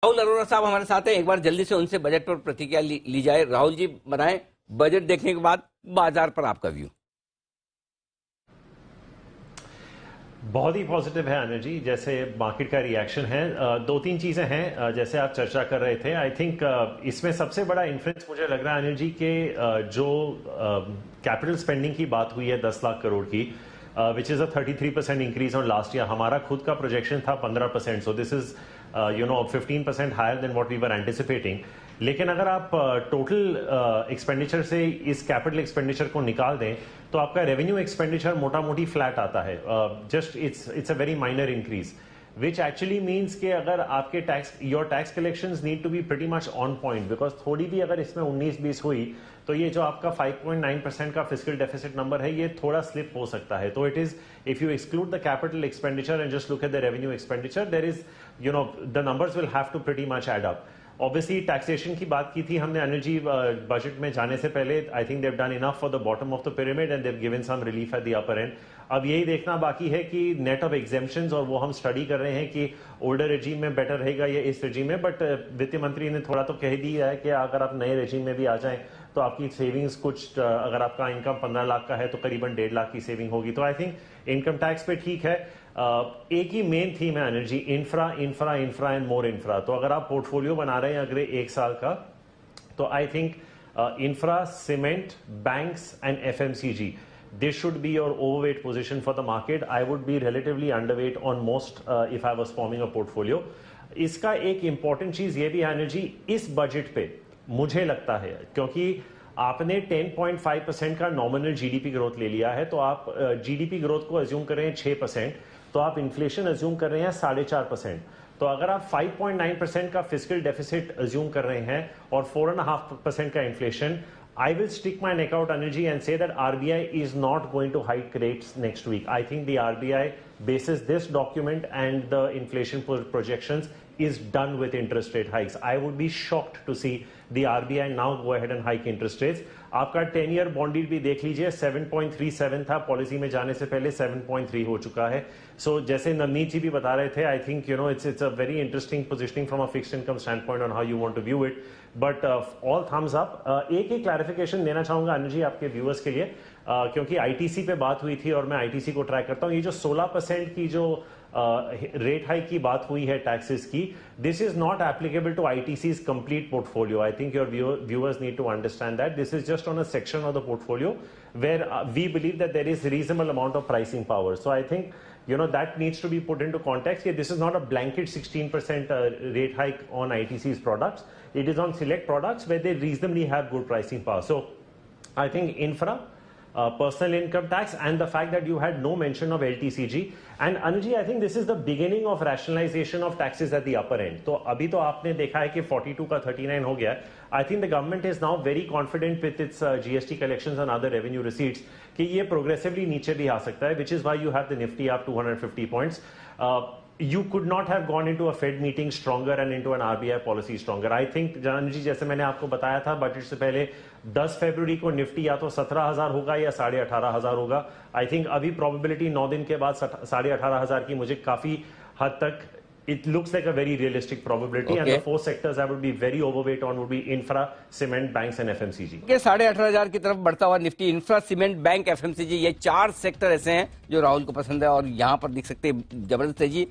राहुल अरोड़ा साहब हमारे साथ हैं, एक बार जल्दी से उनसे बजट पर प्रतिक्रिया ली जाए। राहुल जी बनाएं बजट देखने के बाद बाजार पर आपका व्यू। बहुत ही पॉजिटिव है अनिल जी, जैसे मार्केट का रिएक्शन है। दो तीन चीजें हैं जैसे आप चर्चा कर रहे थे। आई थिंक इसमें सबसे बड़ा इन्फ्लुएंस मुझे लग रहा है अनिल जी के जो कैपिटल स्पेंडिंग की बात हुई है 10 लाख करोड़ की, which is a 33% increase on last year. हमारा खुद का प्रोजेक्शन था 15%, so this is 15% higher than what we were anticipating. लेकिन अगर आप टोटल एक्सपेंडिचर से इस कैपिटल एक्सपेंडिचर को निकाल दें तो आपका रेवेन्यू एक्सपेंडिचर मोटा मोटी फ्लैट आता है। Just it's a very minor increase, which actually means कि अगर आपके your tax collections need to be pretty much on point, because थोड़ी भी अगर इसमें 19-20 हुई तो ये जो आपका 5.9% का फिजिकल डेफिसिट नंबर है ये थोड़ा स्लिप हो सकता है। तो it is, if you exclude the capital expenditure and just look at the revenue expenditure, there is the numbers will have to pretty much add up. Obviously taxation की बात की थी हमने अनिल जी बजट में जाने से पहले। I think they've done enough for the bottom of the pyramid and they've given some relief at the upper end. अब यही देखना बाकी है कि नेट ऑफ एग्जेम्पशंस, और वो हम स्टडी कर रहे हैं कि ओल्डर रेजीम में बेटर रहेगा या इस रेजीम में। बट वित्त मंत्री ने थोड़ा तो कह दिया है कि अगर आप नए रेजीम में भी आ जाएं तो आपकी सेविंग्स कुछ, अगर आपका इनकम 15 लाख का है तो करीबन 1.5 लाख की सेविंग होगी। तो आई थिंक इनकम टैक्स पे ठीक है। एक ही मेन थीम है energy, infra infra infra and more infra. तो अगर आप पोर्टफोलियो बना रहे हैं अगले 1 साल का, तो I think infra, cement, banks and FMCG, this should be your overweight position for the market. I would be relatively underweight on most if I was forming a portfolio. इसका एक इंपॉर्टेंट चीज ये भी है एनर्जी, इस budget पे मुझे लगता है क्योंकि आपने 10.5% का नॉमिनल जीडीपी ग्रोथ ले लिया है, तो आप जीडीपी ग्रोथ को अज्यूम कर रहे हैं 6%, तो आप इन्फ्लेशन अज्यूम कर रहे हैं 4.5%। तो अगर आप 5.9% का फिजिकल डेफिसिट अज्यूम कर रहे हैं और 4.5% का inflation, I will stick my neck out, Anil ji, and say that RBI is not going to hike rates next week. I think the RBI, basis this document and the inflation projections, is done with interest rate hikes. I would be shocked to see the RBI now go ahead and hike interest rates. आपका 10-year bond yield भी देख लीजिए, 7.37 था, policy में जाने से पहले 7.3 हो चुका है। सो जैसे नवनीत जी भी बता रहे थे, I think it's a very interesting positioning from a fixed income stand on how you want to view it. But all thumbs up. एक ही क्लैरिफिकेशन देना चाहूंगा अनिल जी आपके व्यूअर्स के लिए, क्योंकि आईटीसी पे बात हुई थी और मैं आईटीसी को ट्रैक करता हूं। ये जो 16% की जो रेट हाइक की बात हुई है टैक्सेस की, this is not applicable to ITC's complete portfolio. I think your viewers need to understand that this is just on a section of the portfolio where we believe that there is reasonable amount of pricing power. So I think that needs to be put into context. This is not a blanket 16% rate hike on ITC's products. It is on select products where they reasonably have good pricing power. So I think infra, personal income tax, and the fact that you had no mention of LTCG. And Anuji, I think this is the beginning of rationalization of taxes at the upper end. तो अभी तो आपने देखा है कि 42 का 39 हो गया है। I think the government is now very confident with its GST collections and other revenue receipts कि ये progressively नीचे भी आ सकता है, which is why you have the Nifty up 250 points. You could not have gone into a Fed meeting stronger and into an RBI policy stronger. I think जानन जी, जैसे मैंने आपको बताया था बजट से पहले, 10 फरवरी को निफ्टी या तो 17,000 होगा या 18,500 होगा। आई थिंक अभी प्रोबेबिलिटी 9 दिन के बाद 18,500 की मुझे काफी हद तक it looks like a very realistic probability. Okay. And the 4 sectors I would be very overweight on would be infra, cement, banks and FMCG. 18,500 की तरफ बढ़ता हुआ Nifty, infra, cement, bank, FMCG, ये 4 सेक्टर ऐसे हैं जो राहुल को पसंद है और यहाँ पर दिख सकते हैं जबरदस्त तेजी।